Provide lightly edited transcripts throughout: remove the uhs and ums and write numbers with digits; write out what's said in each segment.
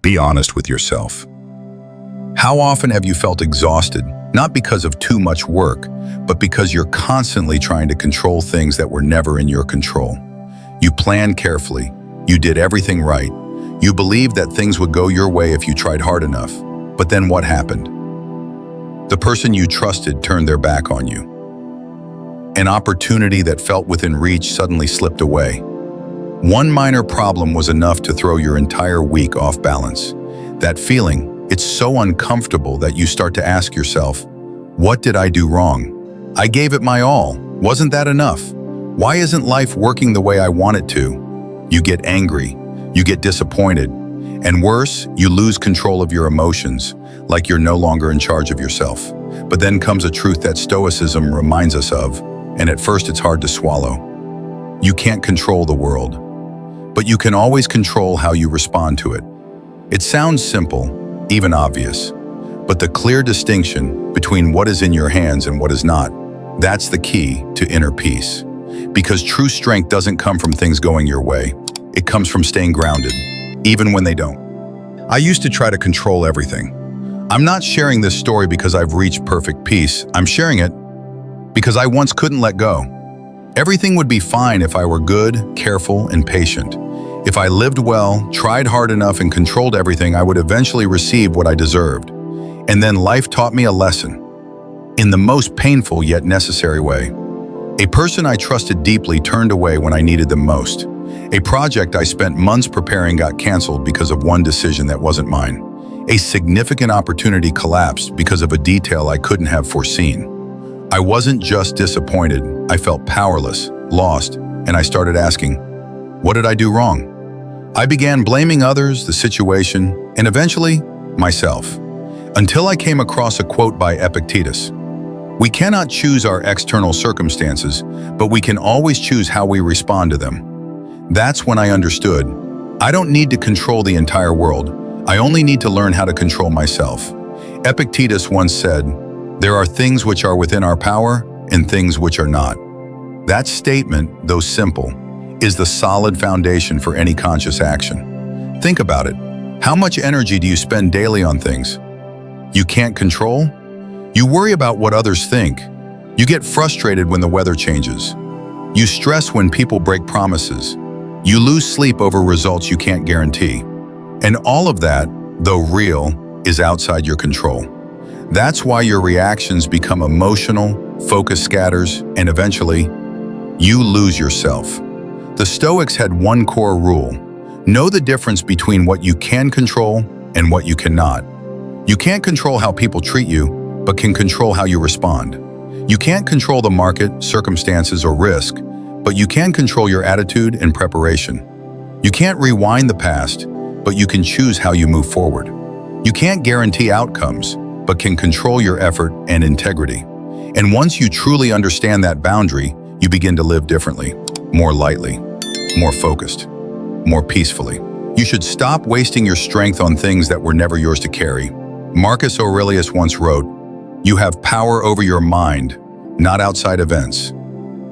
Be honest with yourself. How often have you felt exhausted, not because of too much work, but because you're constantly trying to control things that were never in your control? You planned carefully, you did everything right, you believed that things would go your way if you tried hard enough. But then what happened? The person you trusted turned their back on you. An opportunity that felt within reach suddenly slipped away. One minor problem was enough to throw your entire week off balance. That feeling, it's so uncomfortable that you start to ask yourself, what did I do wrong? I gave it my all. Wasn't that enough? Why isn't life working the way I want it to? You get angry, you get disappointed, and worse, you lose control of your emotions, like you're no longer in charge of yourself. But then comes a truth that Stoicism reminds us of, and at first it's hard to swallow. You can't control the world, but you can always control how you respond to it. It sounds simple, even obvious, but the clear distinction between what is in your hands and what is not, that's the key to inner peace. Because true strength doesn't come from things going your way. It comes from staying grounded, even when they don't. I used to try to control everything. I'm not sharing this story because I've reached perfect peace. I'm sharing it because I once couldn't let go. Everything would be fine if I were good, careful, and patient. If I lived well, tried hard enough, and controlled everything, I would eventually receive what I deserved. And then life taught me a lesson, in the most painful yet necessary way. A person I trusted deeply turned away when I needed them most. A project I spent months preparing got canceled because of one decision that wasn't mine. A significant opportunity collapsed because of a detail I couldn't have foreseen. I wasn't just disappointed, I felt powerless, lost, and I started asking, what did I do wrong? I began blaming others, the situation, and eventually, myself. Until I came across a quote by Epictetus. We cannot choose our external circumstances, but we can always choose how we respond to them. That's when I understood, I don't need to control the entire world. I only need to learn how to control myself. Epictetus once said, there are things which are within our power and things which are not. That statement, though simple, is the solid foundation for any conscious action. Think about it. How much energy do you spend daily on things you can't control? You worry about what others think. You get frustrated when the weather changes. You stress when people break promises. You lose sleep over results you can't guarantee. And all of that, though real, is outside your control. That's why your reactions become emotional, focus scatters, and eventually, you lose yourself. The Stoics had one core rule. Know the difference between what you can control and what you cannot. You can't control how people treat you, but can control how you respond. You can't control the market, circumstances, or risk, but you can control your attitude and preparation. You can't rewind the past, but you can choose how you move forward. You can't guarantee outcomes, but can control your effort and integrity. And once you truly understand that boundary, you begin to live differently, more lightly, more focused, more peacefully. You should stop wasting your strength on things that were never yours to carry. Marcus Aurelius once wrote, "You have power over your mind, not outside events.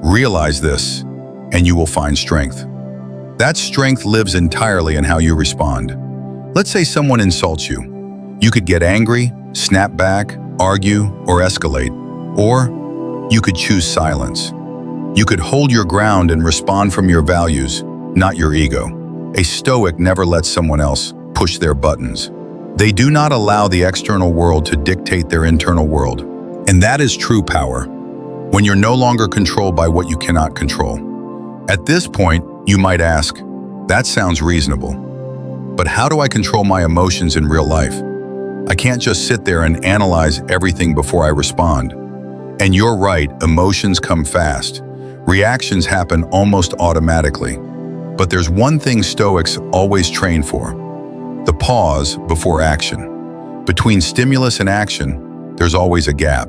Realize this, and you will find strength." That strength lives entirely in how you respond. Let's say someone insults you. You could get angry, snap back, argue, or escalate. Or you could choose silence. You could hold your ground and respond from your values, not your ego. A Stoic never lets someone else push their buttons. They do not allow the external world to dictate their internal world. And that is true power, when you're no longer controlled by what you cannot control. At this point, you might ask, that sounds reasonable. But how do I control my emotions in real life? I can't just sit there and analyze everything before I respond. And you're right, emotions come fast. Reactions happen almost automatically. But there's one thing Stoics always train for: the pause before action. Between stimulus and action, there's always a gap.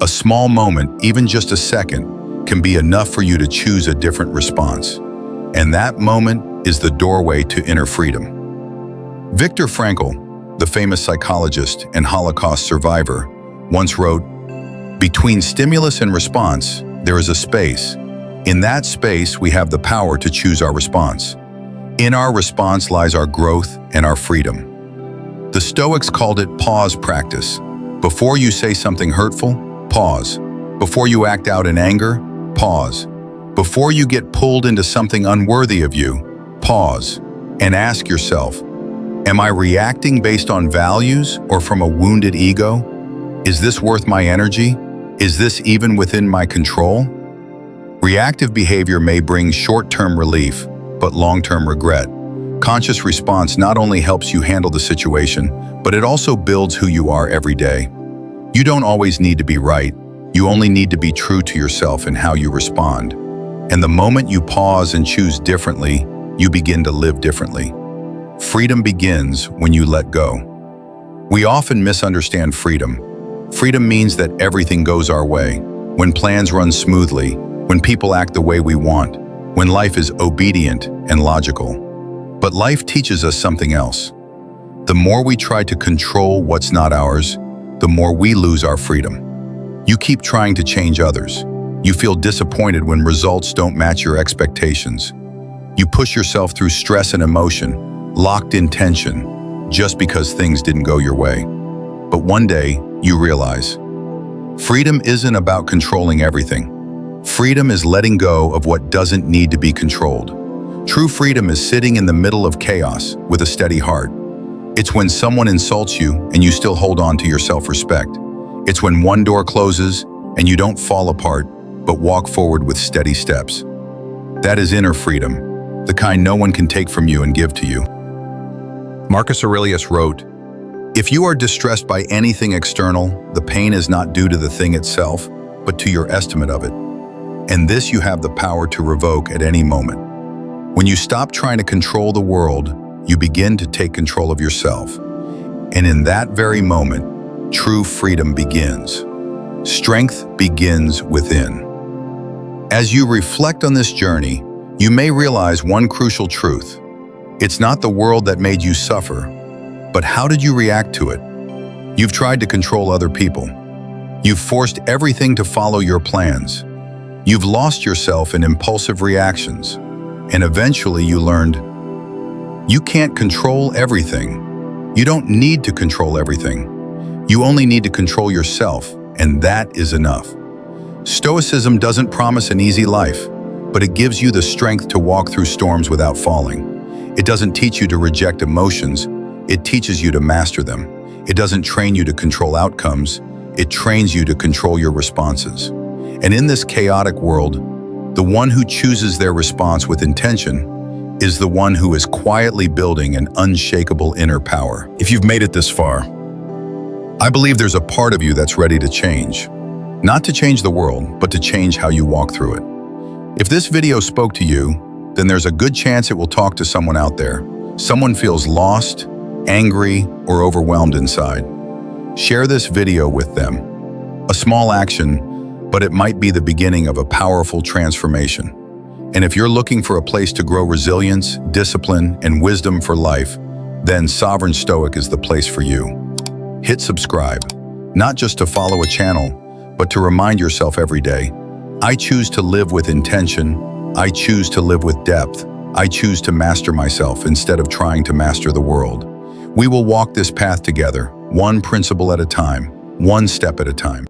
A small moment, even just a second, can be enough for you to choose a different response. And that moment is the doorway to inner freedom. Viktor Frankl, the famous psychologist and Holocaust survivor, once wrote, "Between stimulus and response, there is a space. In that space, we have the power to choose our response. In our response lies our growth and our freedom." The Stoics called it pause practice. Before you say something hurtful, pause. Before you act out in anger, pause. Before you get pulled into something unworthy of you, pause and ask yourself, am I reacting based on values or from a wounded ego? Is this worth my energy? Is this even within my control? Reactive behavior may bring short-term relief, but long-term regret. Conscious response not only helps you handle the situation, but it also builds who you are every day. You don't always need to be right. You only need to be true to yourself in how you respond. And the moment you pause and choose differently, you begin to live differently. Freedom begins when you let go. We often misunderstand freedom. Freedom means that everything goes our way, when plans run smoothly, when people act the way we want, when life is obedient and logical. But life teaches us something else. The more we try to control what's not ours, the more we lose our freedom. You keep trying to change others. You feel disappointed when results don't match your expectations. You push yourself through stress and emotion, locked in tension, just because things didn't go your way. But one day, you realize, freedom isn't about controlling everything. Freedom is letting go of what doesn't need to be controlled. True freedom is sitting in the middle of chaos with a steady heart. It's when someone insults you and you still hold on to your self-respect. It's when one door closes and you don't fall apart, but walk forward with steady steps. That is inner freedom, the kind no one can take from you and give to you. Marcus Aurelius wrote, "If you are distressed by anything external, the pain is not due to the thing itself, but to your estimate of it. And this you have the power to revoke at any moment." When you stop trying to control the world, you begin to take control of yourself. And in that very moment, true freedom begins. Strength begins within. As you reflect on this journey, you may realize one crucial truth. It's not the world that made you suffer, but how did you react to it? You've tried to control other people. You've forced everything to follow your plans. You've lost yourself in impulsive reactions. And eventually you learned, you can't control everything. You don't need to control everything. You only need to control yourself, and that is enough. Stoicism doesn't promise an easy life, but it gives you the strength to walk through storms without falling. It doesn't teach you to reject emotions, it teaches you to master them. It doesn't train you to control outcomes, it trains you to control your responses. And in this chaotic world, the one who chooses their response with intention is the one who is quietly building an unshakable inner power. If you've made it this far, I believe there's a part of you that's ready to change. Not to change the world, but to change how you walk through it. If this video spoke to you, then there's a good chance it will talk to someone out there. Someone feels lost, angry, or overwhelmed inside. Share this video with them. A small action, but it might be the beginning of a powerful transformation. And if you're looking for a place to grow resilience, discipline, and wisdom for life, then Sovereign Stoic is the place for you. Hit subscribe, not just to follow a channel, but to remind yourself every day, I choose to live with intention, I choose to live with depth, I choose to master myself instead of trying to master the world. We will walk this path together, one principle at a time, one step at a time.